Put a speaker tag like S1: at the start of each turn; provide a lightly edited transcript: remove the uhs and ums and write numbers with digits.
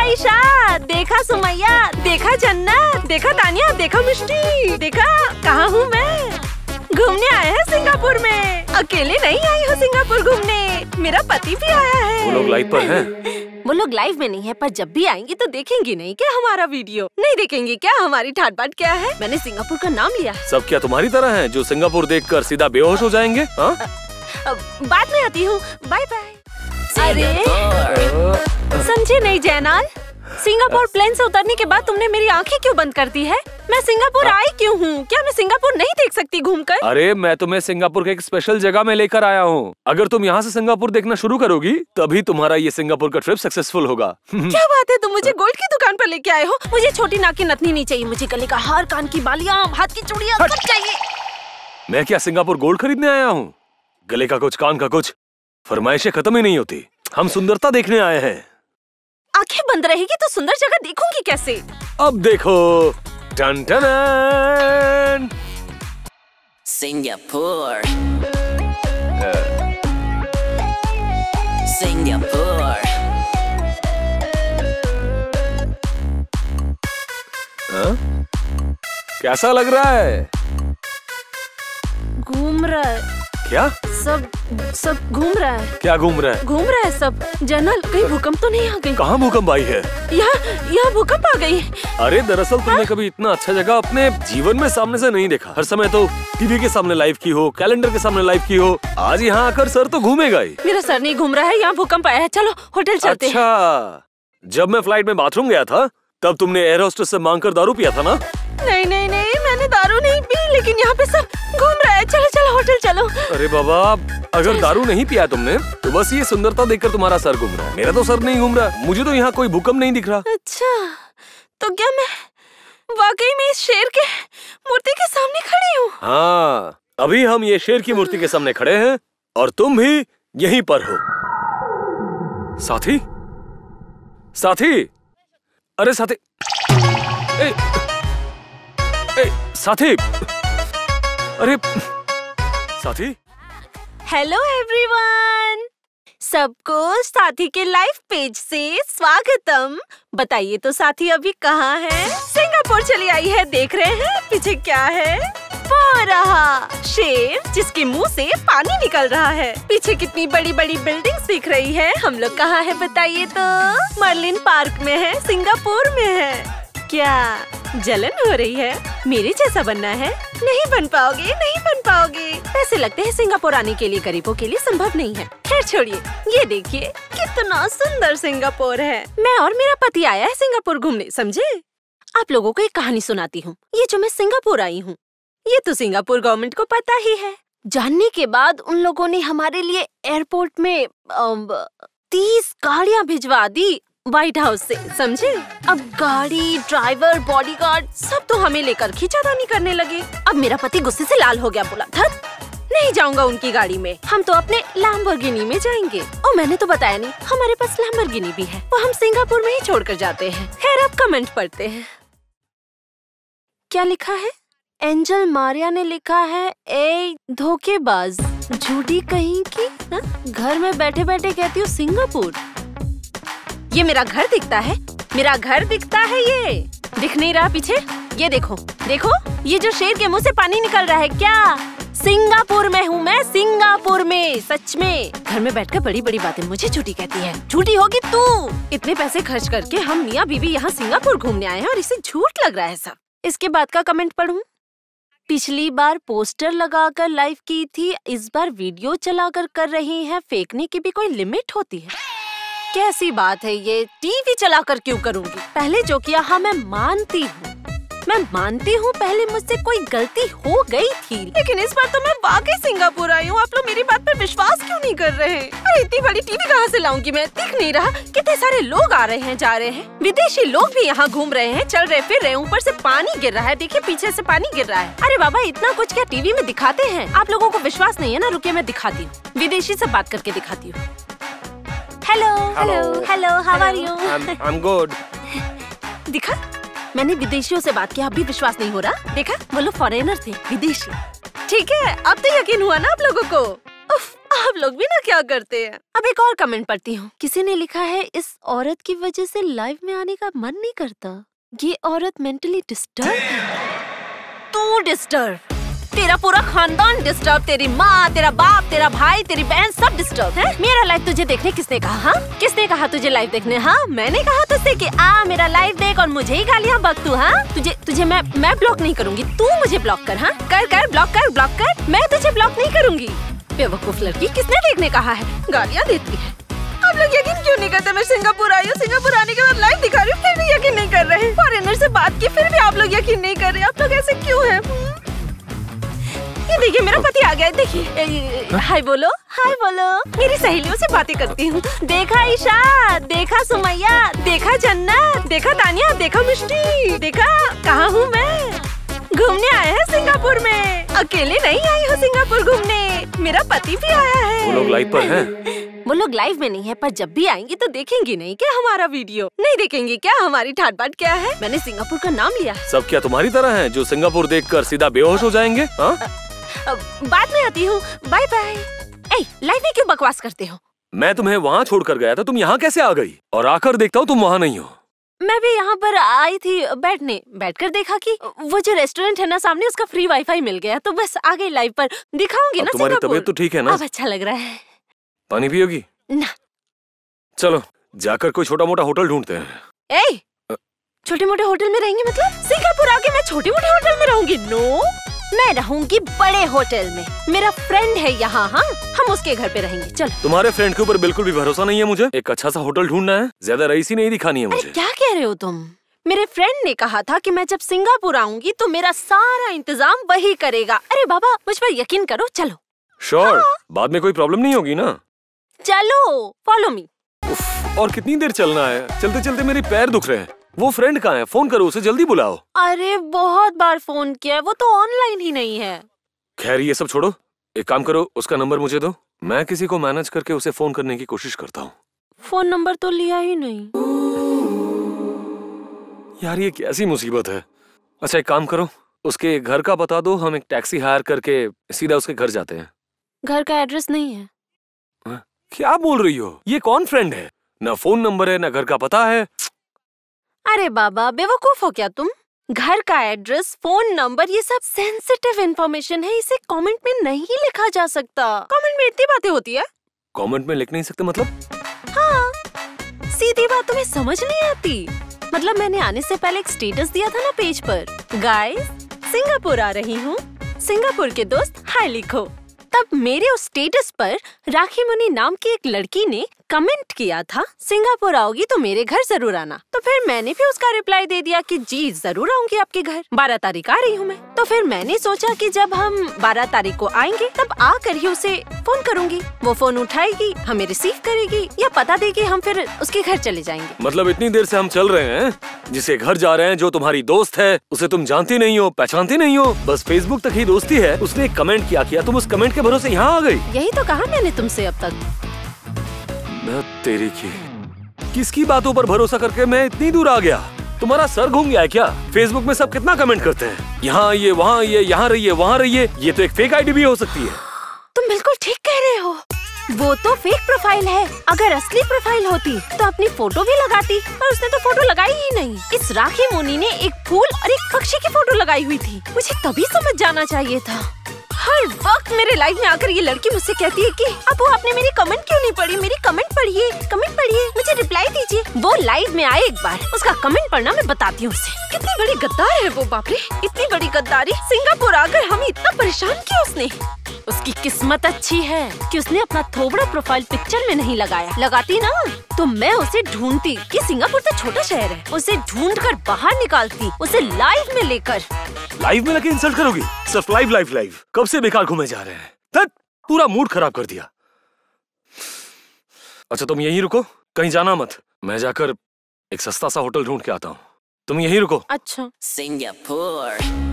S1: ईशा, देखा सुमैया, देखा जन्नत, देखा तानिया, देखा मिष्टी, देखा कहाँ हूँ मैं। घूमने आए हैं सिंगापुर में। अकेले नहीं आई हूँ सिंगापुर घूमने, मेरा पति भी आया है।
S2: वो लोग लाइव पर हैं?
S1: वो लोग लाइव में नहीं है, पर जब भी आएंगे तो देखेंगी नहीं क्या हमारा वीडियो? नहीं देखेंगे क्या हमारी ठाट बाट क्या है? मैंने सिंगापुर का नाम लिया है।
S2: सब क्या तुम्हारी तरह हैं जो सिंगापुर देखकर सीधा बेहोश हो जाएंगे?
S1: बाद में आती हूँ, बाय बाय। अरे समझे नहीं जयनाल, सिंगापुर प्लेन से उतरने के बाद तुमने मेरी आंखें क्यों बंद कर दी है? मैं सिंगापुर आई क्यों हूँ? क्या मैं सिंगापुर नहीं देख सकती घूमकर?
S2: अरे मैं तुम्हें सिंगापुर के एक स्पेशल जगह में लेकर आया हूँ। अगर तुम यहाँ से सिंगापुर देखना शुरू करोगी तभी तुम्हारा ये सिंगापुर का ट्रिप सक्सेसफुल होगा।
S1: क्या बात है, तुम मुझे गोल्ड की दुकान पर लेके आए हो। मुझे छोटी नाक की नथनी नहीं चाहिए, मुझे गले का हार, कान की बालियाँ, हाथ की चूड़ियाँ सब चाहिए।
S2: मैं क्या सिंगापुर गोल्ड खरीदने आया हूँ? गले का कुछ, कान का कुछ, फरमाइशें खत्म ही नहीं होती। हम सुंदरता देखने आए हैं।
S1: आंखें बंद रहेगी तो सुंदर जगह देखूंगी कैसे?
S2: अब देखो, टन टन
S3: सिंगापुर, सिंगापुर।
S2: कैसा लग रहा है?
S1: घूम रहा है।
S2: क्या?
S1: सब घूम रहा है।
S2: क्या घूम रहा है?
S1: घूम रहा है सब। जनरल, कहीं भूकंप तो नहीं आ गई?
S2: कहाँ भूकंप आई है?
S1: यहाँ भूकंप आ गई।
S2: अरे दरअसल तुमने कभी इतना अच्छा जगह अपने जीवन में सामने से नहीं देखा। हर समय तो टीवी के सामने लाइव की हो, कैलेंडर के सामने लाइव की हो। आज यहाँ आकर सर तो घूमेगा ही।
S1: मेरा सर नहीं घूम रहा है, यहाँ भूकंप आया है। चलो होटल चलते हैं।
S2: अच्छा, जब मैं फ्लाइट में बाथरूम गया था तब तुमने एयर होस्टेस से मांगकर दारू पिया था ना?
S1: नहीं, मैंने दारू नहीं पी, लेकिन यहाँ पे सब घूम रहा है। चलो होटल चलो।
S2: अरे बाबा, अगर दारू नहीं पिया तुमने तो बस ये सुंदरता देखकर तुम्हारा सर घूम रहा है। मेरा तो सर नहीं घूम रहा। मुझे तो यहाँ कोई भूकंप नहीं दिख रहा।
S1: अच्छा, तो क्या मैं वाकई में इस शेर के मूर्ति के सामने खड़ी हूँ?
S2: हाँ, अभी हम ये शेर की मूर्ति के सामने खड़े हैं और तुम भी यहीं पर हो। साथी, अरे साथी, साथी, अरे साथी।
S1: हेलो एवरीवन, सबको साथी के लाइव पेज से स्वागतम। बताइए तो साथी अभी कहाँ है? सिंगापुर चली आई है। देख रहे हैं पीछे क्या है? वो रहा शेर जिसके मुंह से पानी निकल रहा है। पीछे कितनी बड़ी बड़ी बिल्डिंग्स दिख रही है। हम लोग कहाँ है बताइए तो? मर्लिन पार्क में है, सिंगापुर में है। क्या जलन हो रही है? मेरे जैसा बनना है? नहीं बन पाओगे। ऐसे लगते हैं सिंगापुर आने के लिए गरीबों के लिए संभव नहीं है। खैर छोड़िए, ये देखिए कितना सुंदर सिंगापुर है। मैं और मेरा पति आया है सिंगापुर घूमने, समझे? आप लोगों को एक कहानी सुनाती हूँ। ये जो मैं सिंगापुर आई हूँ, ये तो सिंगापुर गवर्नमेंट को पता ही है। जानने के बाद उन लोगों ने हमारे लिए एयरपोर्ट में 30 गाड़ियाँ भिजवा दी व्हाइट हाउस से, समझे? अब गाड़ी, ड्राइवर, बॉडीगार्ड सब तो हमें लेकर खींचातानी करने लगे। अब मेरा पति गुस्से से लाल हो गया, बोला धत, नहीं जाऊंगा उनकी गाड़ी में, हम तो अपने लैम्बोर्गिनी में जाएंगे। और मैंने तो बताया नहीं, हमारे पास लैम्बोर्गिनी भी है, वो हम सिंगापुर में ही छोड़कर जाते हैं। खैर अब कमेंट पढ़ते हैं। क्या लिखा है? एंजल मारिया ने लिखा है, ए धोखेबाज, झूठी कहीं की। घर में बैठे बैठे कहती हूँ सिंगापुर। ये मेरा घर दिखता है, मेरा घर दिखता है। ये दिख नहीं रहा पीछे? ये देखो, ये जो शेर के मुंह से पानी निकल रहा है, क्या सिंगापुर में हूँ मैं? सिंगापुर में, सच में। घर में बैठकर बड़ी बड़ी बातें मुझे झूठी कहती है। झूठी होगी तू। इतने पैसे खर्च करके हम मियाँ बीवी यहाँ सिंगापुर घूमने आए हैं और इसे झूठ लग रहा है सब। इसके बाद का कमेंट पढ़ूं? पिछली बार पोस्टर लगाकर लाइव की थी, इस बार वीडियो चलाकर कर रही है। फेंकने की भी कोई लिमिट होती है? कैसी बात है ये? टीवी चलाकर क्यों करूंगी? पहले जो किया, हाँ मैं मानती हूँ पहले मुझसे कोई गलती हो गई थी, लेकिन इस बार तो मैं वाकई सिंगापुर आई हूँ। आप लोग मेरी बात पर विश्वास क्यों नहीं कर रहे? अरे इतनी बड़ी टीवी कहाँ से लाऊंगी मैं? दिख नहीं रहा? कितने सारे लोग आ रहे हैं, जा रहे हैं। विदेशी लोग भी यहाँ घूम रहे हैं, चल रहे फिर रहे। ऊपर से पानी गिर रहा है, देखिए पीछे से पानी गिर रहा है। अरे बाबा, इतना कुछ क्या टीवी में दिखाते हैं? आप लोगों को विश्वास नहीं है ना? रुकिए मैं दिखाती हूँ, विदेशी से बात करके दिखाती हूँ। Hello, how are you?
S2: I am good.
S1: दिखा, मैंने विदेशियों से बात किया, अब भी विश्वास नहीं हो रहा? देखा, वो लोग फॉरेनर थे, विदेशी। ठीक है, अब तो यकीन हुआ ना आप लोगों को? आप लोग भी ना क्या करते हैं। अब एक और कमेंट पढ़ती हूँ। किसी ने लिखा है, इस औरत की वजह से लाइव में आने का मन नहीं करता। ये औरत मेंटली डिस्टर्ब है। तू डिस्टर्ब, तेरा पूरा खानदान डिस्टर्ब, तेरी माँ, तेरा बाप, तेरा भाई, तेरी बहन सब डिस्टर्ब है। मेरा लाइव तुझे देखने किसने कहा? हाँ, किसने कहा तुझे लाइव देखने? हाँ, मैंने कहा तुझसे कि आ मेरा लाइव देख और मुझे ही गालियाँ बक तू। हाँ, तुझे मैं ब्लॉक नहीं करूँगी, तू मुझे ब्लॉक कर। हाँ, कर ब्लॉक कर, मैं तुझे ब्लॉक नहीं करूँगी। बेवकूफ लड़की, किसने देखने कहा है? गालियाँ देती है। आप लोग यकीन क्यों नहीं करते? मैं सिंगापुर आई हूँ, सिंगापुर आने के बाद लाइव दिखा रही हूँ, फिर भी यकीन नहीं कर रहे। फॉरेनर से बात की फिर भी आप लोग यकीन नहीं कर रहे। आप लोग ऐसे क्यों हैं? ये देखिए मेरा पति आ गया है, देखिए। हाय बोलो, हाय बोलो। मेरी सहेलियों से बातें करती हूँ। देखा ईशा, देखा सुमैया, देखा जन्नत, देखा तानिया, देखा मिष्टी, देखा कहाँ हूँ मैं? घूमने आए हैं सिंगापुर में। अकेले नहीं आई हूँ सिंगापुर घूमने, मेरा पति भी आया है।
S2: वो लोग लाइव पर हैं?
S1: वो लोग लाइव में नहीं है, पर जब भी आएंगे तो देखेंगी नहीं क्या हमारा वीडियो? नहीं देखेंगी क्या हमारी ठाट बाट क्या है? मैंने सिंगापुर का नाम लिया है।
S2: सब क्या तुम्हारी तरह हैं जो सिंगापुर देखकर सीधा बेहोश हो जाएंगे? हाँ?
S1: बाद में आती हूँ, बाय बाय। लाइव में क्यों बकवास करते हो?
S2: मैं तुम्हें वहाँ छोड़कर गया था, तुम यहाँ कैसे आ गई? और आकर देखता हूँ तुम वहाँ नहीं हो।
S1: मैं भी यहाँ पर आई थी बैठने, बैठकर देखा कि वो जो रेस्टोरेंट है ना सामने, उसका फ्री वाईफाई मिल गया, तो बस आ गई लाइव पर। दिखाऊंगी ना
S2: तुम्हारी तबीयत तो ठीक है ना?
S1: अब अच्छा लग रहा है।
S2: पानी पियोगी?
S1: ना।
S2: चलो जाकर कोई छोटा मोटा होटल ढूंढते हैं।
S1: छोटे मोटे होटल में रहेंगे मतलब? सिंगापुर आके मैं छोटे मोटे होटल में रहूंगी? नो, मैं रहूंगी बड़े होटल में। मेरा फ्रेंड है यहाँ, हाँ, हम उसके घर पे रहेंगे। चलो।
S2: तुम्हारे फ्रेंड के ऊपर बिल्कुल भी भरोसा नहीं है मुझे। एक अच्छा सा होटल ढूंढना है, ज्यादा रईसी नहीं दिखानी है मुझे।
S1: क्या कह रहे हो तुम? मेरे फ्रेंड ने कहा था कि मैं जब सिंगापुर आऊंगी तो मेरा सारा इंतजाम वही करेगा। अरे बाबा, मुझ पर यकीन करो, चलो।
S2: श्योर? बाद में कोई प्रॉब्लम नहीं होगी ना?
S1: चलो, फॉलो मी।
S2: और कितनी देर चलना है? चलते चलते मेरे पैर दुख रहे हैं। वो फ्रेंड कहाँ है? फोन करो उसे, जल्दी बुलाओ।
S1: अरे बहुत बार फोन किया है, वो तो ऑनलाइन ही नहीं है।
S2: खैर ये सब छोड़ो, एक काम करो, उसका नंबर मुझे दो, मैं किसी को मैनेज करके उसे फोन करने की कोशिश करता हूँ।
S1: फोन नंबर तो लिया ही नहीं।
S2: यार ये कैसी मुसीबत है। अच्छा एक काम करो, उसके घर का बता दो, हम एक टैक्सी हायर करके सीधा उसके घर जाते हैं।
S1: घर का एड्रेस नहीं है।
S2: क्या बोल रही हो? ये कौन फ्रेंड है? ना फोन नंबर है, ना घर का पता है।
S1: अरे बाबा, बेवकूफ हो क्या तुम? घर का एड्रेस, फोन नंबर, ये सब सेंसिटिव इंफॉर्मेशन है, इसे कमेंट में नहीं लिखा जा सकता। कमेंट में इतनी बातें होती है।
S2: कमेंट में लिख नहीं सकते मतलब?
S1: हाँ, सीधी बात तुम्हें समझ नहीं आती। मतलब मैंने आने से पहले एक स्टेटस दिया था ना पेज पर, गाइस सिंगापुर आ रही हूँ, सिंगापुर के दोस्त हाय लिखो। तब मेरे उस स्टेटस पर राखी मुनि नाम की एक लड़की ने कमेंट किया था, सिंगापुर आओगी तो मेरे घर जरूर आना। तो फिर मैंने भी उसका रिप्लाई दे दिया कि जी जरूर आऊंगी आपके घर, 12 तारीख आ रही हूँ मैं। तो फिर मैंने सोचा कि जब हम 12 तारीख को आएंगे तब आकर ही उसे फोन करूंगी, वो फोन उठाएगी, हमें रिसीव करेगी या पता देगी, हम फिर उसके घर चले जाएंगे।
S2: मतलब इतनी देर से हम चल रहे हैं, जिसे घर जा रहे हैं, जो तुम्हारी दोस्त है, उसे तुम जानती नहीं हो, पहचानती नहीं हो, बस फेसबुक तक ही दोस्ती है, उसने एक कमेंट किया, तुम उस कमेंट के भरोसे यहाँ आ गई।
S1: यही तो कहा मैंने तुमसे अब तक।
S2: तेरी की किसकी बातों पर भरोसा करके मैं इतनी दूर आ गया? तुम्हारा सर घूम गया है क्या? फेसबुक में सब कितना कमेंट करते हैं, यहाँ ये, वहाँ ये, यहाँ रहिए, वहाँ रहिए। ये तो एक फेक आईडी भी हो सकती है।
S1: तुम बिल्कुल ठीक कह रहे हो, वो तो फेक प्रोफाइल है। अगर असली प्रोफाइल होती तो अपनी फोटो भी लगाती, और उसने तो फोटो लगाई ही नहीं। इस राखी मुनि ने एक फूल और एक पक्षी की फोटो लगाई हुई थी, मुझे तभी समझ जाना चाहिए था। हर वक्त मेरे लाइफ में आकर ये लड़की मुझसे कहती है कि अब वो आपने मेरी कमेंट क्यों नहीं पढ़ी, मेरी कमेंट पढ़िए, मुझे रिप्लाई दीजिए। वो लाइव में आए एक बार, उसका कमेंट पढ़ना मैं बताती हूँ उसे। कितनी बड़ी गद्दार है वो, बाप रे, इतनी बड़ी गद्दारी। सिंगापुर आकर हमें इतना परेशान किया उसने। उसकी किस्मत अच्छी है कि उसने अपना थोबड़ा प्रोफाइल पिक्चर में नहीं लगाया। लगाती ना तो मैं उसे ढूंढती। कि सिंगापुर तो छोटा शहर है, उसे ढूंढकर बाहर निकालती, उसे लाइव में लेकर।
S2: लाइव में लेके इंसल्ट करोगी? सिर्फ लाइव लाइव लाइव, कब से बेकार घूमे जा रहे हैं? तक पूरा मूड खराब कर दिया। अच्छा तुम यहीं रुको, कहीं जाना मत, मैं जाकर एक सस्ता सा होटल ढूंढ के आता हूँ, तुम यहीं रुको।
S1: अच्छा।
S3: Singapore.